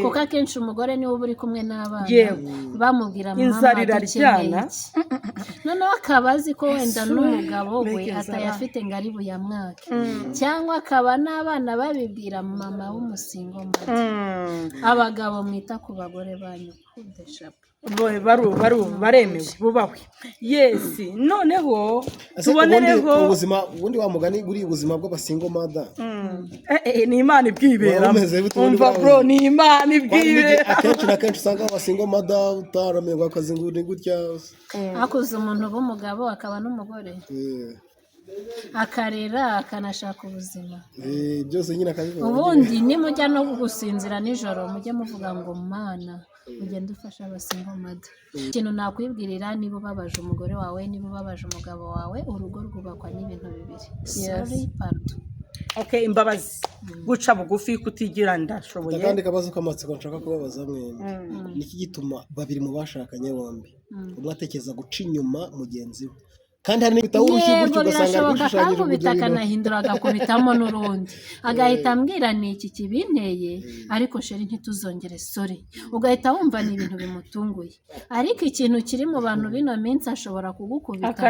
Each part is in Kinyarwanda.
kuko akenshi umugore niwe uba uri kumwe n'abana bamubwira inzara iraryana noneho akaba azi ko wenda n'umugabo we atayafite ngo ari buyamwake cyangwa akaba n'abana babibwira mama w'umusingo abagabo mwita ku bagore banyu kudeshapa baremewe bubahwe yesi noneho tubonereho ubuzima ubundi wa mugani buri ubuzima bw'abasingo mother ni Imana ibwibera umva bro ni Imana ibwibera akenshi na kenshi usanga abasingo mother utaramenye akazi ngudi gutya akuze umuntu b'umugabo akaba n'umugore akarera akanashaka ubuzima byose nyine akabibona ubundi nimujya no gusinzira nijoro mujye muvuga ngo mana ugenda ufasha abasingo mother ikintu nakwibwirira niba ubabaje umugore wawe niba ubabaje umugabo wawe urugo rwubakwa n'ibintu bibiri sorry pardon okay imbabazi guca bugufi kutigira ndashoboye kandi kabazo kamatsiko nshaka kubabaza mwene niki gituma babiri mu bashakanye bombi umwe atekereza guca inyuma mugenzi we kandi hari n'ibitaho urushyirwa gutyo ugasanga bishushanyije mu bitakanahindura agakubitamo n'urundi agahita ambwira ni iki kibinteye ariko sheri ntituzongere sorry ugahita wumva ni ibintu bimutunguye ariko ikintu kiri mu bantu bino minsi ashobora kugukubita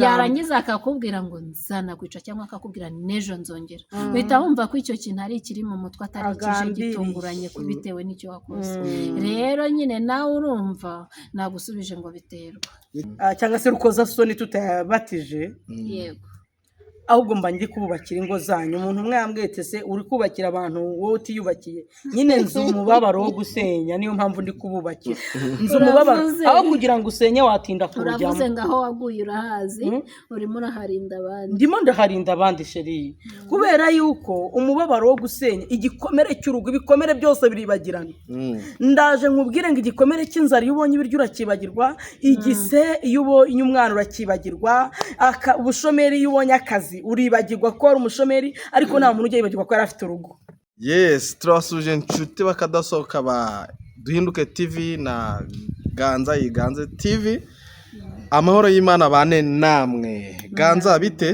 yarangiza akakubwira ngo nzanakwica cyangwa akakubwira nejo nzongera uhita wumva ko icyo kintu ari ikiri mu mutwe atari kije gitunguranye kubitewe n'icyo wakoze rero nyine nawe urumva nagusubije ngo biterwa cyangwa se rukoza soni tutabatije yego ahubwo mba ndi kububakira ingo zanyu umuntu umwe yambwete se uri kubakira abantu wowe utiyubakiye nyine nzi umubabaro wo gusenya niyo mpamvu ndi kububakira nzi umubabaro aho kugira ngo usenye watinda kurujyamo uravuze ngaho waguye urahazi urimo uraharinda abandi ndimo ndaharinda abandi sheri kubera yuko umubabaro wo gusenya igikomere cy'urugo ibikomere byose biribagirana ndaje nkubwire ngo igikomere cy'inzara iyo ubonye ibiryo urakibagirwa igise iyo ubonye umwana urakibagirwa ubushomeri iyo ubonye akazi uribagirwa ko ari umushomeri ariko nta muntu ujya yibagirwa ko yari afite urugo yes turasuje inshuti bakadasohoka ba Duhinduke TV na Ganza Yiganze TV amahoro y'Imana bane namwe Ganza bite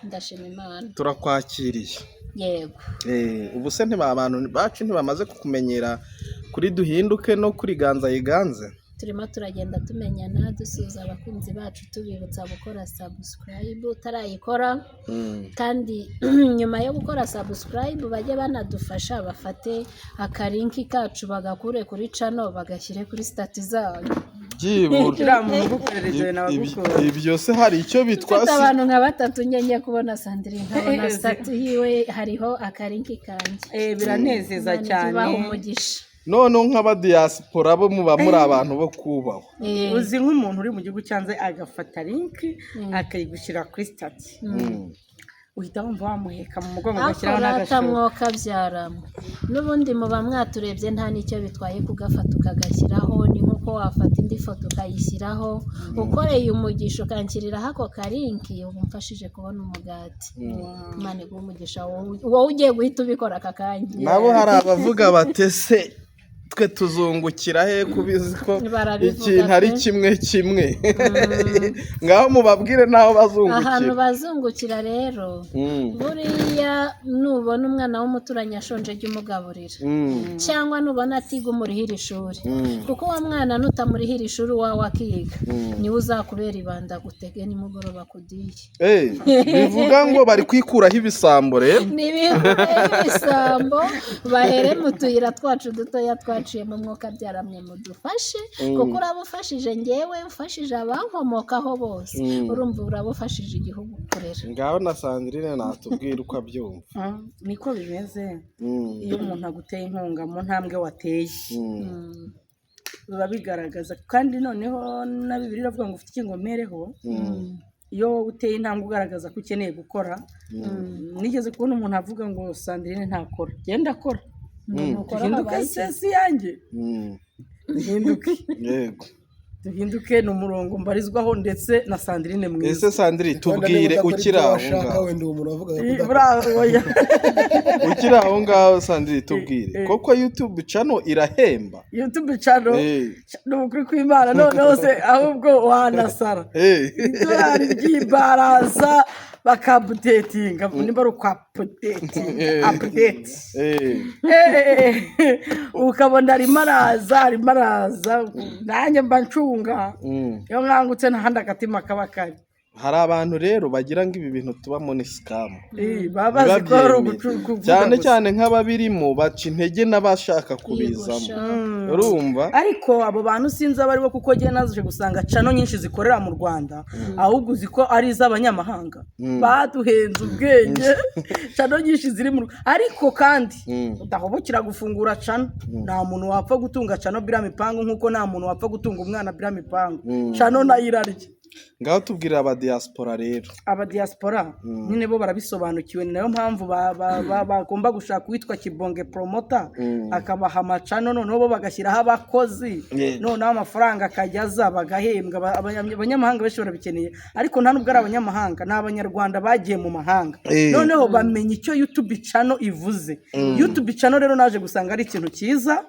ndashima Imana turakwakiriye yego ubu se abantu bacu ntibamaze kukumenyera kuri Duhinduke no kuri Ganza Yiganze turimo turagenda tumenyana dusuza abakunzi bacu tubibutsa gukora subscribe utarayikora kandi nyuma yo gukora subscribe bajye banadufasha bafate akarinki kacu bagakure kuri channel bagashyire kuri stati zabo ibyo se hari icyo bitwase abantu nka batatu nyenye kubona Sandrine nkabona stati yiwe hariho akarinki kanje biranezeza cyane umugisha none nk'abadiaspora bo muba muri abantu bo kubaho uzi nk'umuntu uri mu gihugu cyanze agafata link akayigushyira kuri stati uhita wumva wamuheka mu mugongo ugashyiraho n'agashoka byaramo n'ubundi muba mwaturebye nta n'icyo bitwaye kugafata ukagashyiraho ni nk'uko wafata indi foto ukayishyiraho ukoreye umugisha ukanshyiriraho ako karinki uba umfashije kubona umugati Imana iguhe umugisha wowe ugiye guhita ubikora aka kanya nabo hari abavuga batese twe tuzungukira he kubizi ko ikintu ari kimwe ngaho mubabwire naho bazungukira ahantu bazungukira rero buriya nubona umwana w'umuturanyi ashonje jya umugaburira cyangwa nubona atiga umurihira ishuri kuko uwo mwana nutamurihira ishuri wawe akiga niwe uzakubera ibanda gutege nimugoroba kudiye bivuga ngo bari kwikuraho ibisambo rero n'ibikuraho ibisambo bahere mu tuyira twacu dutoya twaciye mu mwuka byaramwe mudufashe kuko urabufashije ngewe ufashije abankomokaho bose urumva urabufashije igihugu kurera ngaho na Sandrine natubwira uko abyumva niko bimeze iyo umuntu aguteye inkunga mu ntambwe wateye biba bigaragaza kandi noneho na Bibiliya iravuga ngo ufite ikingomereho iyo uteye intambwe ugaragaza ko ukeneye gukora nigeze kubona umuntu avuga ngo Sandrine ntakora genda akora Duhinduke sesi yanjye Duhinduke yego Duhinduke ni umurongo mbarizwaho ndetse na Sandrine mwiza ese Sandrine tubwire ukiraho ngaho Sandrine tubwire koko YouTube channel irahemba YouTube channel n'ukuri kw'Imana noneho se ahubwo wanasara idolari ry'ibaraza bakabudetinga nimba ari update ukabona arimo araza nanjye mba ncunga iyo nkangutse n'ahandi agatima kaba kari. hari abantu rero bagira ngo ibi bintu tubamo ni sikamu, baba bazi ko ari cyane cyane nk'ababirimo baca intege n'abashaka kubizamo, urumva. ariko abo bantu sinzi abo aribo, kuko njye naje gusanga cano nyinshi zikorera mu Rwanda ahubwo uzi ko ari iz'abanyamahanga baduhenze ubwenge. Cano nyinshi ziri mu ariko kandi udahubukira gufungura cano. Nta muntu wapfa gutunga cano bira mipangu, nkuko nta muntu wapfa gutunga umwana bira mipangu. Cano nayo irarya. Ngaho tubwira abadiaspora rero. Abadiaspora nyine bo barabisobanukiwe, ni nayo mpamvu bagomba gushaka uwitwa Kibonge Promoter akabaha amacano, noneho bo bagashyiraho abakozi, noneho amafaranga akajyaza bagahembwa. Abanyamahanga benshi barabikeneye, ariko nta nubwo ari abanyamahanga, ni abanyarwanda bagiye mu mahanga, noneho bamenye icyo YouTube channel ivuze. YouTube channel rero naje gusanga ari ikintu cyiza.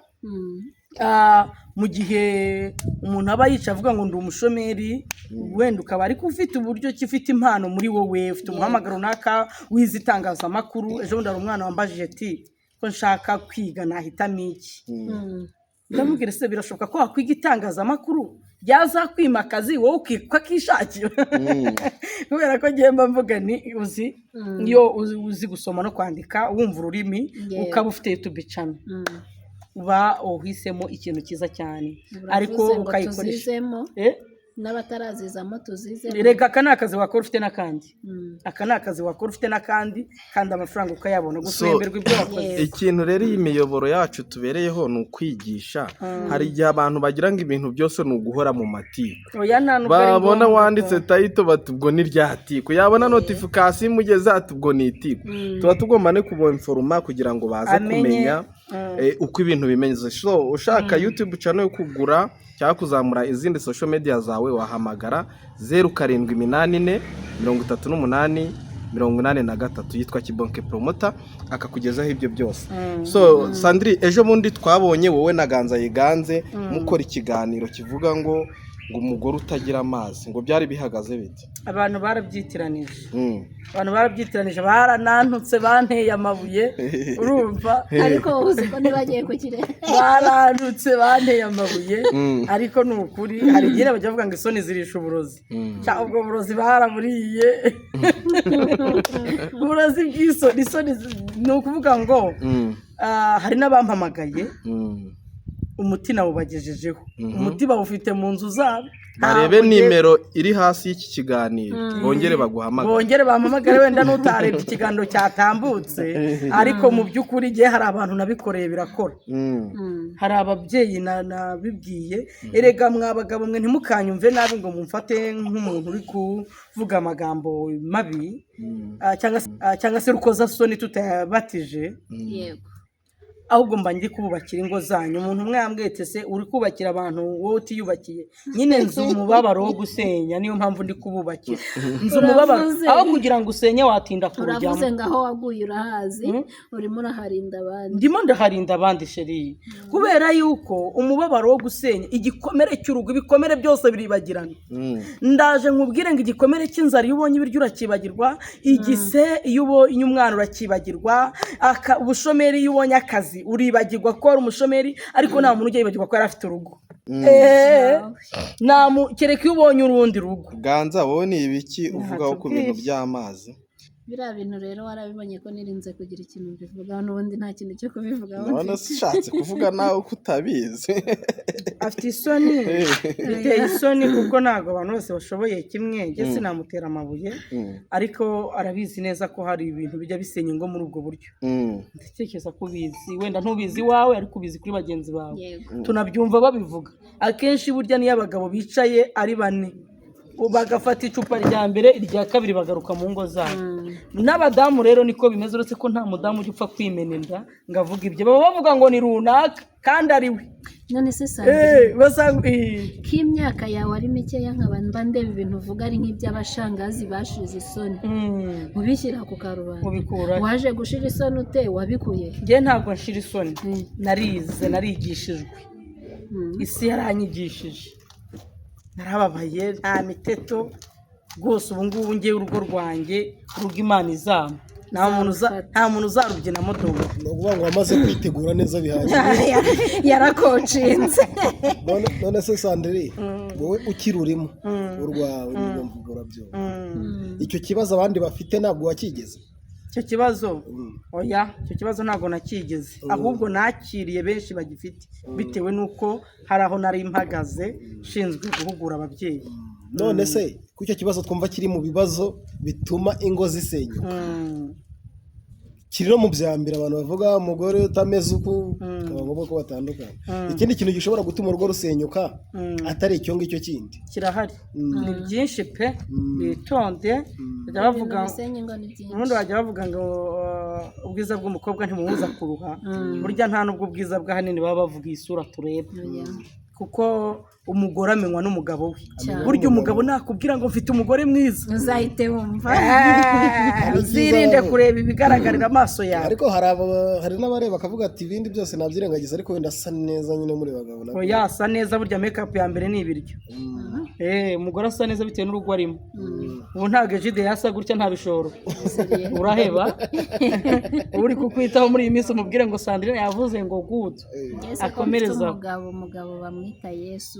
Mu gihe umuntu aba yica avuga ngo ndi umushomeri, wenda ukaba ariko ufite uburyo kifite impano muri wowe, ufite umuhamagaro runaka wize itangazamakuru. Ejo bundi hari umwana wambajije ati ko nshaka kwiga nahitamo iki. Ndamubwira se birashoboka ko wakwiga itangazamakuru ryazakwima akazi wowe ukishakira. Kubera ko ngiye mvuga ni iyo uzi gusoma no kwandika, wumva ururimi, ukaba ufite YouTube channel, uba uhisemo ikintu cyiza cyane. Ariko ukayikoresha n'abatarazizamo tuzizemo. Rega aka ni akazi wakora ufite n'akandi, aka ni akazi wakora ufite n'akandi, kandi amafaranga ukayabona, gusemberwa ibyo wakoze. Ikintu rero iyi miyoboro yacu tubereyeho ni ukwigisha. Hari igihe abantu bagira ngo ibintu byose ni uguhora mu matiku, babona wanditse tayito bati ubwo ni ryatiku, yabona notification imugeze ati ubwo ni itiku. Tuba tugomba no kubonforma kugira ngo baze kumenya uko ibintu bimeze. So ushaka YouTube channel yo kugura cyangwa kuzamura izindi social media zawe, wahamagara 0784 38 83 yitwa Kibonge Promoter akakugezaho ibyo byose. So Sandri, ejo bundi twabonye wowe na Ganza Yiganze mukora ikiganiro kivuga ngo umugore utagira amazi, ngo byari bihagaze bite? Abantu barabyitiranyije, baranantutse, banteye amabuye, urumva. Ariko uzi ko ntibagiye kukireba. Barantutse, banteye amabuye, ariko ni ukuri. Hari igihe bajya bavuga ngo isoni zirisha uburozi, cyangwa ubwo burozi baraburiye. Uburozi bw'isoni ni ukuvuga ngo hari n'abampamagaye umuti nawubagejejeho. Umuti bawufite mu nzu zabo. Barebe nimero iri hasi y'iki kiganiro, bongere baguhamagara, bongere bampamagare, wenda n'utarebye ikiganiro cyatambutse. Ariko mu by'ukuri gihe hari abantu nabikoreye birakora. Hari ababyeyi nabibwiye, erega mwabagabo mwe ntimukanyumve nabi ngo mumfate nk'umuntu uri kuvuga amagambo mabi, cyangwa se rukoza soni tutabatije. Yego. Ahubwo mba ndi kubakira ingo zanyu. Umuntu umwe yambwete se uri kubakira abantu wowe utiyubakiye. Nyine nzi umubabaro wo gusenya, niyo mpamvu ndi kububakira. Nzi umubabaro aho kugira ngo usenye watinda kurujyamo. Uravuze ngaho waguye urahazi, urimo uraharinda abandi. Ndimo ndaharinda abandi sheri, kubera yuko umubabaro wo gusenya, igikomere cy'urugo, ibikomere byose biribagirana. Ndaje nkubwire ngo igikomere cy'inzara iyo ubonye ibiryo urakibagirwa, igise iyo ubonye umwana urakibagirwa, ubushomeri iyo ubonye akazi uribagirwa ko ari umushomeri, ariko nta muntu ujya yibagirwa ko yari afite urugo. Kereka iyo ubonye urundi rugo. Ganza, wowe ni ibiki uvugaho ku bintu by'amazi? Biriya bintu rero warabibonye ko nirinze kugira ikintu mbivugaho, n'ubundi nta kintu cyo kubivugaho. None sishatse kuvuga nawe ko utabizi. Afite isoni, biteye isoni kuko ntabwo abantu bose bashoboye kimwe. Njye sinamutera amabuye, ariko arabizi neza ko hari ibintu bijya bisenya ingo muri ubwo buryo. Ndatekereza ko ubizi, wenda ntubizi iwawe ariko ubizi kuri bagenzi bawe. Tunabyumva babivuga. Akenshi burya niyo abagabo bicaye ari bane, bagafata icupa rya mbere, irya kabiri bagaruka mu ngo zabo. N'abadamu rero niko bimeze, uretse ko nta mudamu ujya upfa kwimena inda ngo avuge ibyo. Baba bavuga ngo ni runaka kandi ari we. None se Sandrine, k'imyaka yawe ari mikeya nkaba mba ndeba ibintu uvuga ari nk'iby'abashangazi bashize isoni, ubishyira ku karubanda. Waje gushira isoni ute? Wabikuye? Njye ntabwo nshira isoni, narize, narigishijwe. Isi yaranyigishije, narababaye, nta miteto, rwose ubu ngubu ngewe urugo rwanjye urugo Imana izama nta muntu uzarubyinamo dobo. ni ukuvuga ngo wamaze kwitegura neza bihagije. yarakocinze. none se Sandrine wowe ukirurimo urwawe niyo mvugo urabyumva. icyo kibazo abandi bafite ntabwo wakigeze. icyo kibazo oya icyo kibazo ntabwo nakigeze ahubwo nakiriye benshi bagifite bitewe n'uko hari aho nari mpagaze nshinzwe guhugura ababyeyi. none se ko icyo kibazo twumva kiri mu bibazo bituma ingo zisenyuka kiri no mu bya mbere abantu bavuga umugore utameze uku akaba ngombwa ko batandukana. ikindi kintu gishobora gutuma urugo rusenyuka atari icyo ngicyo kindi kirahari ni byinshi pe bitonde bajya bavuga ubundi bajya bavuga ngo ubwiza bw'umukobwa ntimubuza kuruha burya nta n'ubwo ubwiza bw'ahanini baba bavuga isura tureba kuko umugore amenywa n'umugabo we burya umugabo nakubwira ngo mfite umugore mwiza uzahite wumva uzirinde kureba ibigaragarira amaso yawe. ariko hari n'abareba bakavuga ati ibindi byose nabyirengagiza ariko wenda asa neza nyine muri bagabo nabo. oya asa neza burya make-up ya mbere ni ibiryo. umugore asa neza bitewe n'urugo arimo. ubu ntabwo ejide yasa gutya nta bishoro uraheba uri kukwitaho muri iyi minsi umubwire ngo Sandrine yavuze ngo good akomereza umugabo bamwita Yesu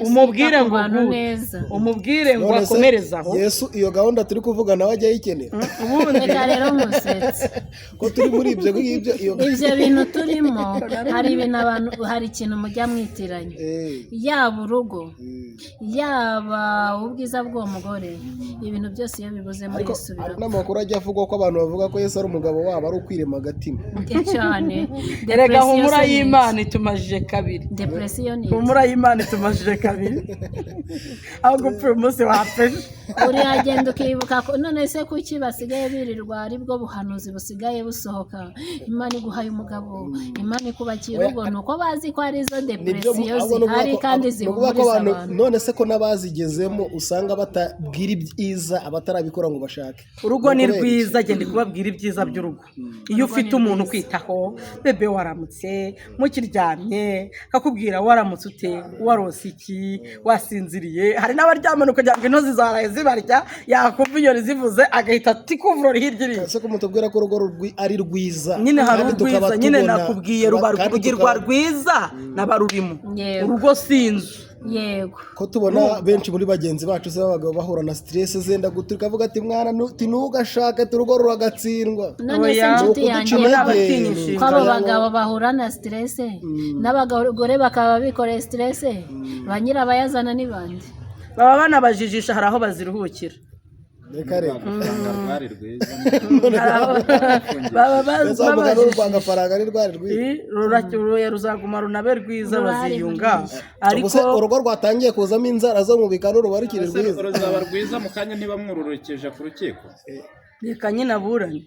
umubwire ngo umubwire ngo akomerezaho. Yesu iyo gahunda turi kuvuga nawe ajya yikenera. reka rero musetse ko turi muri ibyo ngibyo ibyo bintu turimo hari ibintu abantu hari ikintu mujya mwitiranya yaba urugo yaba ubwiza bw'uwo mugore ibintu byose iyo bibuze muri Yesu hari n'amakuru ajya avuga ko abantu bavuga ko Yesu ari umugabo wabo ari ukwirema agatima cyane. erega humura y'Imana itumajije kabiri. depression ni humura y'Imana itumajije kabiri aho gupfa umunsi wapfeje uragenda ukibuka ko none se kuki basigaye birirwa aribwo buhanuzi busigaye busohoka Imana iguhaye umugabo Imana ikubakiye urugo nuko bazi ko ari zo depression zihari kandi zihumuriza abantu. none se ko n'abazigezemo usanga batabwira ibyiza abatarabikora ngo bashake. urugo ni rwiza genda kubabwira ibyiza by'urugo iyo ufite umuntu kwitaho bebe waramutse mukiryamye akakubwira waramutse ute warose iki wasinziriye hari n'abaryamana kugira ngo intozi zaraye zibarya yakumva inyoni zivuze agahita atikuvura hirya iriya. ese ko mutubwira ko urugo ari rwiza nyine hari urwiza nyine nakubwiye rugirwa rwiza n'abarurimo urugo si inzu. yego ko tubona benshi muri bagenzi bacu se b'abagabo bahura na stress zenda guturuka avuga ati mwana ntugashake urugo ruragatsindwa. none se inshuti yanjye ko abo bagabo bahura na stress n'abagore bakaba bikoreye stress ba nyirabayazana ni bande baba banabajijisha hari aho baziruhukira. reka reka rwari rwiza baba rwanga faranga ari rwari rwiza ruzaguma runabe rwiza baziyunga ariko urugo rwatangiye kuzamo inzara zo mu bikano ruba rukiri rwiza ruzaba rwiza mu kanya niba mwururukeje ku rukiko. reka nyine aburane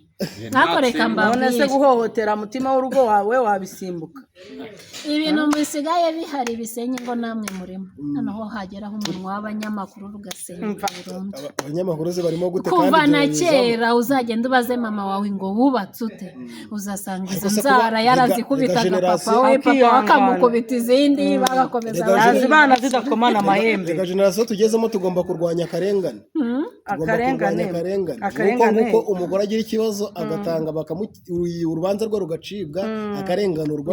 ntako reka mbabwire none se guhohotera umutima w'urugo wawe wabisimbuka. ibintu bisigaye bihari bisenya ngo namwe murimo noneho hageraho umunwa w'abanyamakuru rugasenya burundu. abanyamakuru ze barimo gute kuva na kera uzagenda ubaze mama wawe ngo wubatse ute uzasanga izo nzara yarazikubitaga papa we papa akamukubita izindi bagakomeza abana zidakomana amahembe. reka generasiyo tugezemo tugomba kurwanya akarengane. akarengane kuko umugore agira ikibazo agatanga urubanza rwe rugacibwa akarenganurwa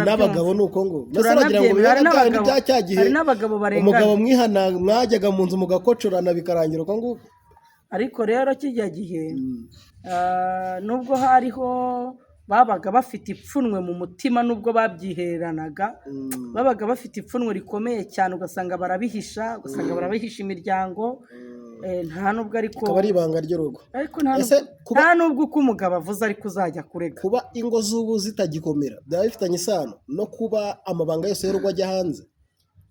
n'abagabo nuko ngo turanagira ngo hari n'abagabo barengana umugabo mwihana mwajyaga mu nzu mugakocorana bikarangira uko nguko. ariko rero kijya gihe nubwo hariho babaga bafite ipfunwe mu mutima nubwo babyihereranaga babaga bafite ipfunwe rikomeye cyane ugasanga barabihisha imiryango nta nubwo ariko akaba ari ibanga ry'urugo ariko nta nubwo uko umugabo avuze ariko uzajya kurega. kuba ingo z'ubu zitagikomera byaba bifitanye isano no kuba amabanga yose y'urugo ajya hanze.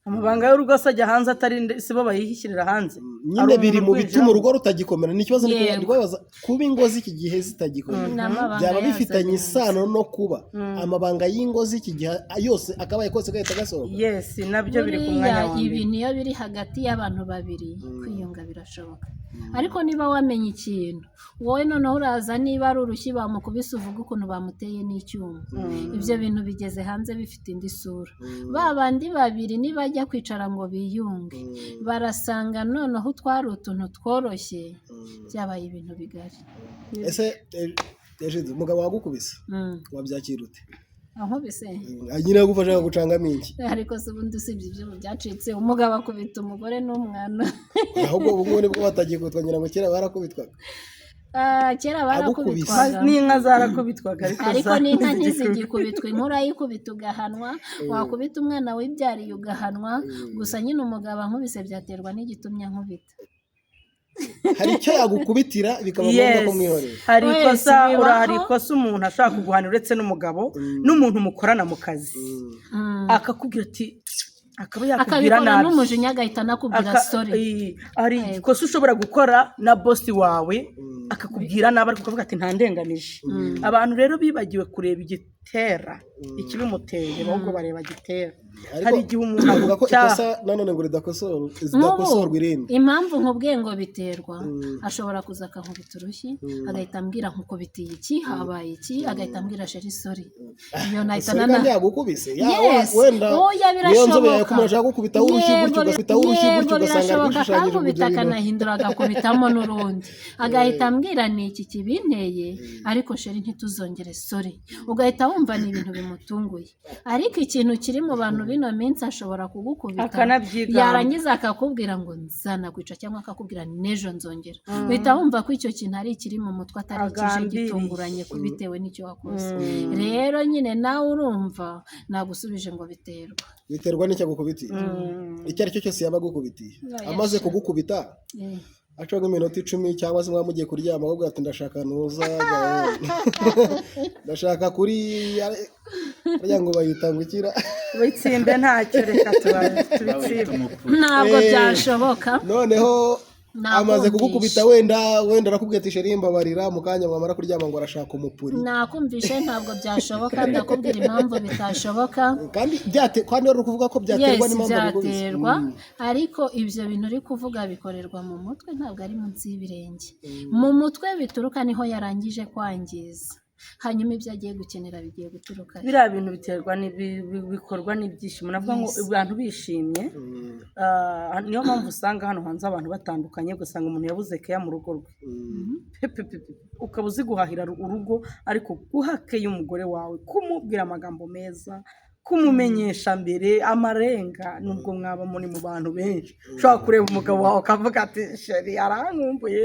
amabanga y'urugo ajya hanze atari si bo bayihishyirira hanze nyine biri mu bituma urugo rutagikomera. ni ikibazo ndibaza kuba ingo z'iki gihe zitagikomera byaba bifitanye isano no kuba amabanga y'ingo z'iki gihe yose akabaye kose gahita gasohoka. yes nabyo biri ku mwanya wa mbere. ibi niyo biri hagati y'abantu babiri kwiyunga birashoboka ariko niba wamenye ikintu wowe noneho uraza niba ari urushyi bamukubise uvuga ukuntu bamuteye n'icyuma ibyo bintu bigeze hanze bifite indi sura ba bandi babiri nibajya bajya kwicara ngo biyunge barasanga noneho twari utuntu tworoshye byabaye ibintu bigari. ese Egide umugabo wagukubise wabyakira ute? ankubise nyine yagufasha gucangamo iki? ariko se ubundi usibye ibyo byacitse umugabo akubita umugore n'umwana ahubwo ubu ngubu nibwo batagiye kutwangira ngo kera barakubitwaga. kera barakubitwaga n'inka zarakubitwaga ariko n'inka ntizigikubitwa, inkuru ayikubita ugahanwa, wakubita umwana wibyariye ugahanwa, gusa nyine umugabo ankubise byaterwa n'igitumye ankubita. hari icyo yagukubitira bikaba ngombwa ko mwihorera. hari ikosa umuntu ashaka kuguhanira uretse n'umugabo n'umuntu mukorana mu kazi akakubwira ati akaba yakubwira nabi n'umujinya agahita anakubwira sorry. hari ikosa ushobora gukora na bosi wawe akakubwira nabi ariko ukavuga ati ntandenganije. abantu rero bibagiwe kureba igitera ikibimuteye ahubwo bareba gitera. hari igihe umuntu avuga ko ikosa nanone ngo ridakosorwa irindi. impamvu nkubwiye ngo biterwa ashobora kuza akankubita urushyi agahita ambwira nkukubitiye iki habaye iki agahita ambwira sheri sorry. iyo nahita yagukubise wenda niyo nzobe yawe ko umuntu ashaka gukubitaho urushyi gutyo ugasanga ari gushushanyije akakubita akanahindura agakubitamo n'urundi agahita ambwira ni iki kibinteye ariko sheri ntituzongere sorry. ugahita wumva ni ibintu bimutunguye, ariko ikintu kiri mu bantu bino minsi ashobora kugukubita yarangiza akakubwira ngo nzanakwica cyangwa akakubwira n'ejo nzongera. uhita wumva ko icyo kintu ari ikiri mu mutwe atari ikije gitunguranye bitewe n'icyo wakoze. rero nyine nawe urumva nagusubije ngo biterwa n'icyo agukubitiye. icyo ari cyo cyose yaba agukubitiye amaze kugukubita aca nk'iminota 10 cyangwa se mugiye kuryama ahubwo ati ndashaka nuza ndashaka kuri arya ngo bayitangukira witsimbe ntacyo reka tubitsimbe ntabwo byashoboka. noneho amaze kugukubita wenda arakubwira ati sheri mbabarira mu kanya mwamara kuryama ngo arashaka umupuri. nakumvishe ntabwo byashoboka ndakubwira impamvu bitashoboka kandi wari kuvuga ko byaterwa n'impamvu byaterwa ariko ibyo bintu uri kuvuga bikorerwa mu mutwe ntabwo ari munsi y'ibirenge. mu mutwe bituruka niho yarangije kwangiza hanyuma ibyo agiye gukenera bigiye guturuka. biriya bintu biterwa bikorwa n'ibyishimo navuga ngo abantu bishimye. niyo mpamvu usanga hano hanze abantu batandukanye ugasanga umuntu yabuze keya mu rugo rwe ukaba uzi guhahira urugo ariko guha keya umugore wawe kumubwira amagambo meza kumumenyesha mbere amarenga nubwo mwaba muri mu bantu benshi ushobora kureba umugabo wawe akavuga ati sheri arankumbuye.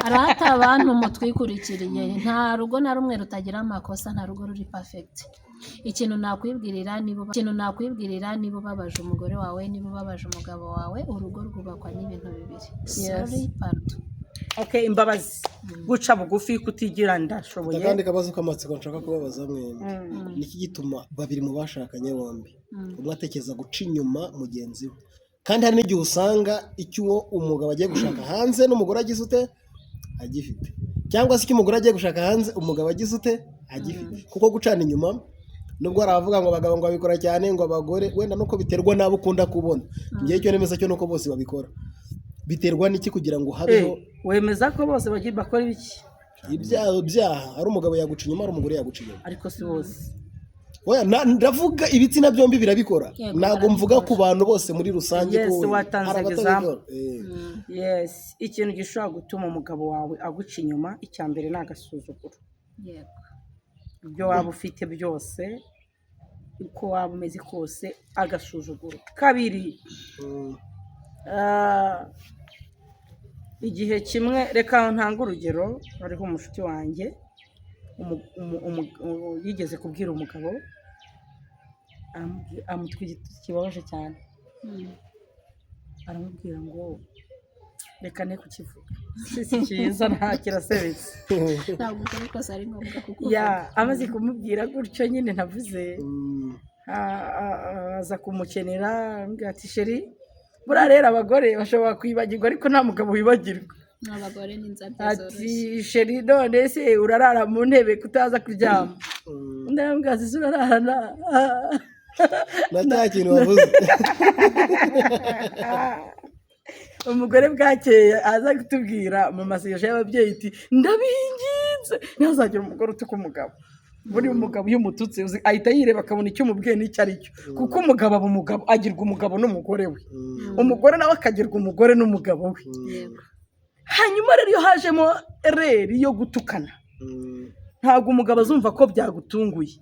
arata abantu mutwikurikiriye nta rugo na rumwe rutagira amakosa, nta rugo ruri perfect. ikintu nakwibwirira niba ubabaje umugore wawe niba ubabaje umugabo wawe urugo rwubakwa n'ibintu bibiri. sorry pardon. Okay, imbabazi guca bugufi kutigira ndashoboye. Kandi kabazo kamatsiko nshaka kubabaza mwene niki gituma babiri mu bashakanye bombi umwe atekereza guca inyuma mugenzi we, kandi hari n'igihe usanga icyo umugabo agiye gushaka hanze n'umugore agize ute agifite, cyangwa se icyo umugore agiye gushaka hanze umugabo agize ute agifite. kuko gucana inyuma nubwo aravuga ngo abagabo ngo babikora cyane ngo abagore wenda nuko biterwa nabo ukunda kubona. ngiye cyo nemeza cyo nuko bose babikora. biterwa n'iki kugira ngo habeho wemeza ko bose bakora ibiki ibyaha ari umugabo yaguca inyuma ari umugore yaguca inyuma ariko si bose. oya ndavuga ibitsina byombi birabikora ntago mvuga ku bantu bose muri rusange ko yes ikintu gishobora gutuma umugabo wawe aguca inyuma icya mbere ni agasuzuguro. ibyo waba ufite byose uko waba umeze kose agasuzuguro. kabiri igihe kimwe reka ntanga urugero hariho umushuti wanjye yigeze kubwira umugabo amutwira kibabaje cyane aramubwira ngo reka ne kukivuga si cyiza nta kirasebetse ntabwo ariko ari ngombwa kuko amaze kumubwira gutyo nyine ntavuze aza kumukenera ambwira ati sheri buriya rero abagore bashobora kwibagirwa ariko nta mugabo wibagirwa. abagore n'inzabya ati sheri none se urarara mu ntebe kutaza kuryama ndambwira ati urararana nta kintu wavuze. umugore bwakeye aza kutubwira mu masengesho y'ababyeyi iti ndabinginze ntihazagire umugore utuka umugabo. buriya umugabo iyo umututse ahita yireba akabona icyo umubwiye n'icyo ari cyo kuko umugabo aba umugabo agirwa umugabo n'umugore we umugore nawe akagirwa umugore n'umugabo we hanyuma rero iyo hajemo ereri yo gutukana ntabwo umugabo azumva ko byagutunguye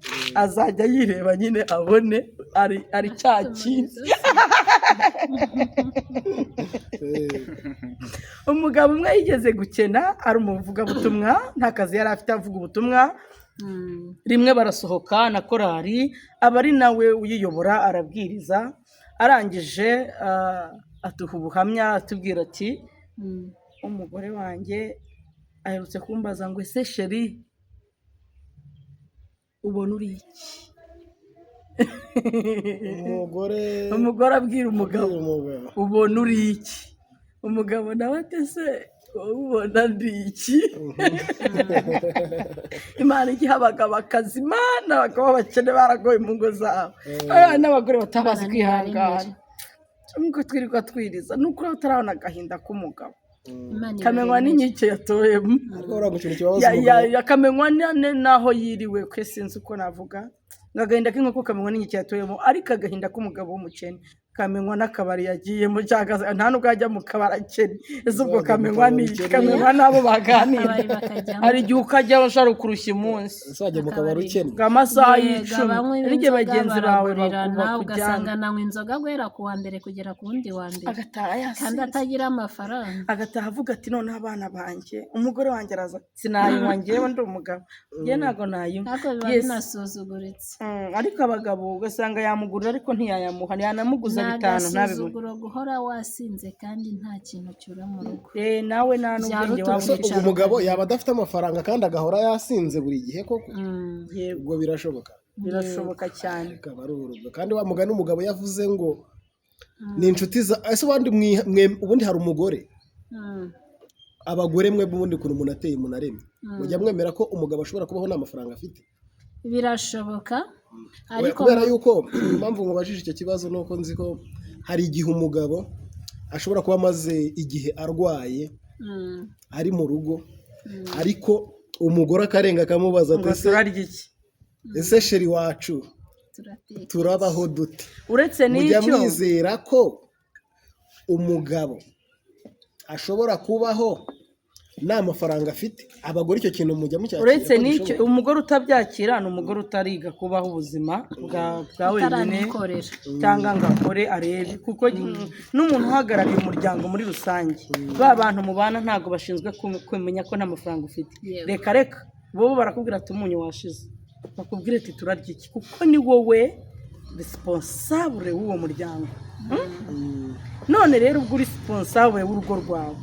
azajya yireba nyine abone ari cya kintu umugabo umwe yigeze gukena ari umuvugabutumwa nta kazi yari afite avuga ubutumwa rimwe barasohoka na korari aba ari nawe uyiyobora arabwiriza arangije atuha ubuhamya atubwira ati umugore wanjye aherutse kumbaza ngo ese sheri ubona uri iki umugore abwira umugabo ubona uri iki umugabo nawe atese ubona ndi iki imana igihe abagabo akazi imana abagabo bakene baragoye mu ngo zabo n'abagore batabazi kwihangana nk'uko twirirwa twiriza ni uko utarabona agahinda k'umugabo kamenywa n'inkike yatoyemo akamenywa n'aho yiriwe kwe sinzi uko navuga ngo agahinda k'inkoko kamenywa n'inkike yatoyemo ariko agahinda k'umugabo w'umukene kamenywa n'akabari yagiyemo cyangwa nta nubwo ajya mu kabari akene ese ubwo kamenywa n'iki kamenywa n'abo baganira hari igihe ukajya ushaka kurushya umunsi uzajya mu kabari ukene amasaha y'icumi n'igihe bagenzi bawe ugasanga nanywa inzoga guhera ku wa mbere kugera ku wundi wa mbere agataha yasinze kandi atagira amafaranga agataha avuga ati noneho abana banjye umugore wanjye araza sinayinywa njyewe ndi umugabo njye ntabwo nayinywa ariko biba binasuzuguritse ariko abagabo ugasanga yamugurira ariko ntiyayamuha yanamuguza bitanu ntabwo guhora wasinze kandi nta kintu cyura mu rugo nawe nta n'ubwenge waba umugabo yaba adafite amafaranga kandi agahora yasinze buri gihe koko ubwo birashoboka cyane kandi wa mugani umugabo yavuze ngo ni inshuti za ese ubundi hari umugore abagore mwe ubundi kuntu umuntu ateye umuntu aremye mujya mwemera ko umugabo ashobora kubaho nta mafaranga afite birashoboka ariko kubera yuko impamvu mubajije icyo kibazo nuko nzi ko hari igihe umugabo ashobora kuba amaze igihe arwaye ari mu rugo ariko umugore akarenga akamubaza ati ese sheri wacu turabaho dute uretse n'icyo mujya mwizera ko umugabo ashobora kubaho nta mafaranga afite abagore icyo kintu mujya mucyakira uretse n'icyo umugore utabyakira ni umugore utariga kubaho ubuzima bwa wenyine cyangwa ngo akore arebe kuko n'umuntu uhagarariye umuryango muri rusange ba bantu mubana ntabwo bashinzwe kumenya ko nta mafaranga ufite reka bo barakubwira ati umunyu washize bakubwira ati turarya iki kuko ni wowe responsable w'uwo muryango none rero ubwo uri responsable w'urugo rwawe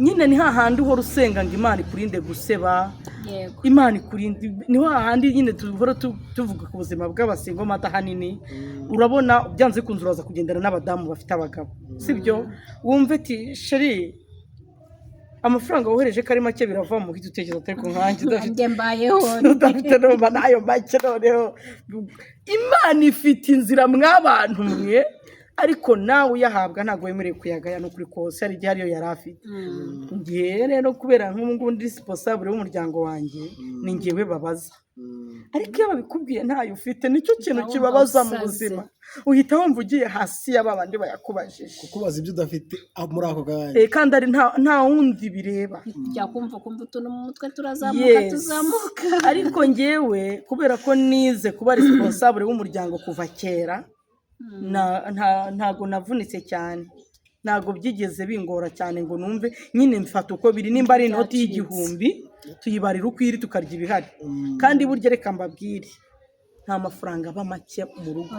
nyine ni hahandi uhora usenga ngo imana ikurinde guseba imana ikurinde niho hahandi nyine duhora tuvuga ku buzima bw'abasingo mata hanini urabona byanze kunze uraza kugendana n'abadamu bafite abagabo sibyo wumve ati sheri amafaranga wohereje ko ari make birava mu hita utekereza atari ku nkange udafite n'umva n'ayo make noneho imana ifite inzira mw'abantu mwe ariko nawe uyahabwa ntabwo wemerewe kuyagaya n'ukuri kose hari igihe ariyo yari afite ngiye rero kubera nk'ubu ndi responsable w'umuryango wanjye ni ngewe babaza ariko iyo babikubwiye ntayo ufite nicyo kintu kibabaza mu buzima uhita wumva ugiye hasi y'aba bandi bayakubajije kukubaza ibyo udafite muri ako kanya kandi ari nta wundi bireba kumva utuntu mu mutwe tuzamuka ariko ngewe kubera ko nize kuba responsable w'umuryango kuva kera ntago navunitse cyane ntago byigeze bingora cyane ngo numve nyine mfata uko biri nimba ari inoti y'igihumbi tuyibarira uko iri tukarya ibihari kandi burya reka mbabwire nta mafaranga aba make mu rugo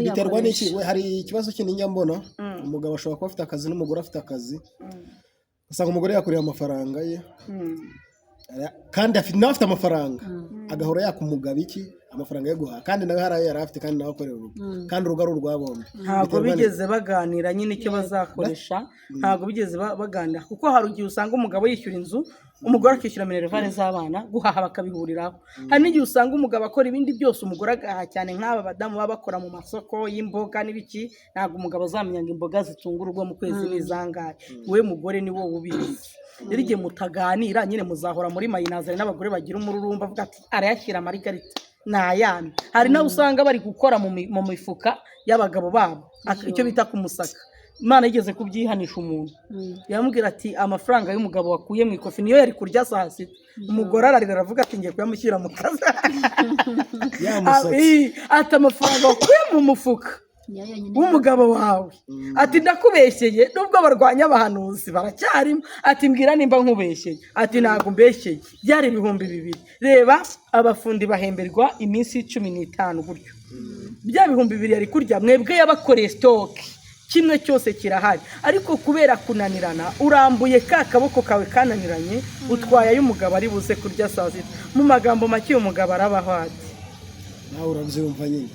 biterwa n'iki hari ikibazo kindi njya mbona umugabo ashobora kuba afite akazi n'umugore afite akazi usanga umugore yakoreye amafaranga ye kandi nawe afite amafaranga agahora yaka umugabo iki amafaranga yo guhaha kandi nawe hari ayo yari afite kandi nawe akorera urugo kandi urugo ari urwa bombi. ntabwo bigeze baganira nyine icyo bazakoresha, ntabwo bigeze baganira kuko hari igihe usanga umugabo yishyura inzu, umugore akishyura minerivare z'abana, guhaha bakabihuriraho. Hari n'igihe usanga umugabo akora ibindi byose, umugore agahaha cyane nk'aba badamu baba bakora mu masoko y'imboga n'ibiki, ntabwo umugabo azamenya ngo imboga zitunga urugo mu kwezi n'izangahe, we mugore ni wowe ubizi. Rero igihe mutaganira nyine muzahora muri mayinazari n'abagore bagira umururumba avuga ati arayashyira amarigarita nayami. Hari nawe usanga bari gukora mu mifuka y'abagabo babo icyo bita kumusaka. Imana yigeze kubyihanisha umuntu, yamubwira ati amafaranga y'umugabo wakuye mu ikofi niyo yari kurya saa sita. Umugore ararira aravuga ati ngiye kuyamushyira mu kazi. Ati amafaranga wakuye mu mufuka w'umugabo wawe, ati ndakubeshyeye nubwo barwanya abahanuzi baracyarimo, ati mbwira nimba nkubeshyeye, ati ntabwo mbeshyeye, byari 2,000. Reba abafundi bahemberwa iminsi 15 gutyo, bya 2,000 yari kurya mwebwe yabakoreye stock, kimwe cyose kirahari, ariko kubera kunanirana urambuye ka kaboko kawe kananiranye utwaye ay'umugabo ari buze kurya saa sita. Mu magambo make umugabo arabaho ati nawe urabyumva nyine.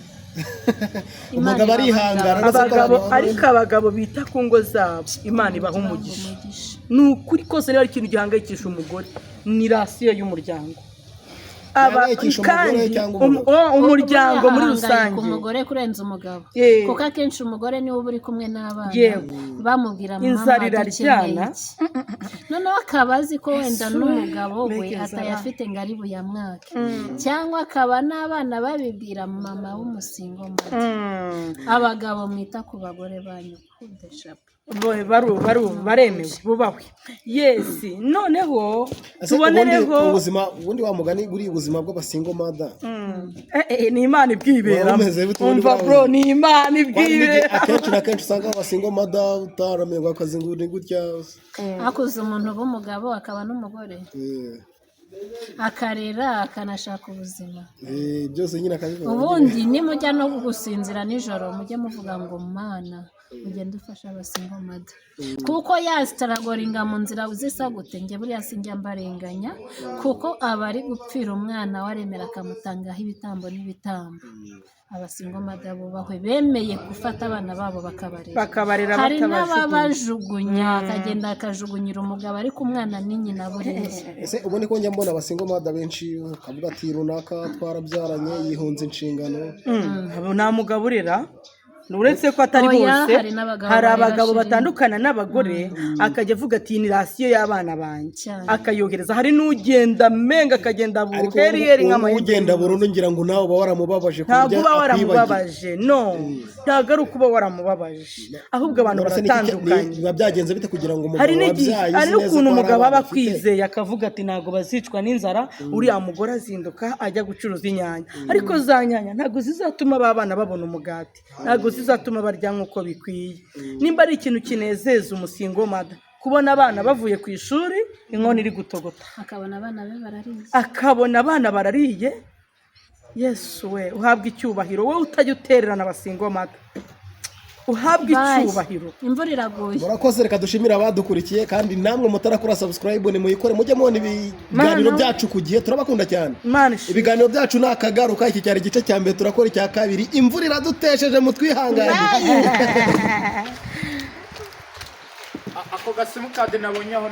Umugabo arihangana ariko abagabo bita ku ngo zabo Imana ibaha umugisha. Ni ukuri kose niba ari ikintu gihangayikisha umugore ni rasiyo y'umuryango, kandi umuryango muri rusange, umugore kurenza umugabo kuko akenshi umugore niwe uba uri kumwe n'abana bamubwira inzara iraryana, noneho akaba azi ko wenda n'umugabo we atayafite ngo ari buyamwake, cyangwa akaba n'abana babibwira mama w'umusingomari. Abagabo mwita ku bagore banyu kudeshapo baremewe bubahwe. Yesi, noneho tubonereho ubuzima ubundi wa mugani buri ubuzima bw'abasingomada. Ni Imana ibwibera, umva bro, ni Imana ibwibera. Akenshi usanga abasingomada utaramenye akazi ngo ni gutya akuze umuntu b'umugabo akaba n'umugore akarera akanashaka ubuzima byose nyine akabibona. Ubundi nimujya no gusinzira nijoro mujye muvuga ngo Mana ugenda ufasha abasingomada, kuko yasitaragoringa mu nzira uzisa gute, njye buriya sinjya mbarenganya, kuko aba ari gupfira umwana waremera akamutangaho ibitambo n'ibitambo. Abasingomada bubahwe bemeye gufata abana babo bakabarera. Hari n'ababajugunya akagenda akajugunyira umugabo ariko umwana ni nyina buriya. Ese ubone ko njya mbona abasingomada benshi akavuga ati runaka twarabyaranye yihunze inshingano, nta mugabo urera. Uretse ko atari bose, hari abagabo batandukana n'abagore akajya avuga ati ni rasiyo y'abana banjye akayohereza. Hari n'ugenda menga akagenda buheriyeri nk'amayeri, ugenda burundu ngira ngo nawe uba waramubabaje. Ntabwo uba waramubabaje, no, ntabwo ari ukuba waramubabaje, ahubwo abantu baratandukanye. Biba byagenze bite kugira ngo umugabo wabyaye, hari n'ukuntu umugabo aba akwizeye akavuga ati ntabwo bazicwa n'inzara, uriya mugore azinduka ajya gucuruza inyanya, ariko za nyanya ntabwo zizatuma abana babona umugati, ntabwo zizatuma barya nk'uko bikwiye. Nimba ari ikintu kinezeza umusingomada kubona abana bavuye ku ishuri inkono iri gutogota, akabona abana barariye, Yesu we uhabwa icyubahiro. Wowe utajya utererana abasingomada, uhabwa icyubahiro. Imvura iraguye. Murakoze, reka dushimira abadukurikiye, kandi namwe mutarakora subscribe ni muyikore, mujye mubona ibiganiro byacu ku gihe. Turabakunda cyane. Ibiganiro byacu ni akagaruka. Iki cyari igice cya mbere, turakora icya kabiri. Imvura iradutesheje mutwihangane. Ako gasimukadi nabonye aho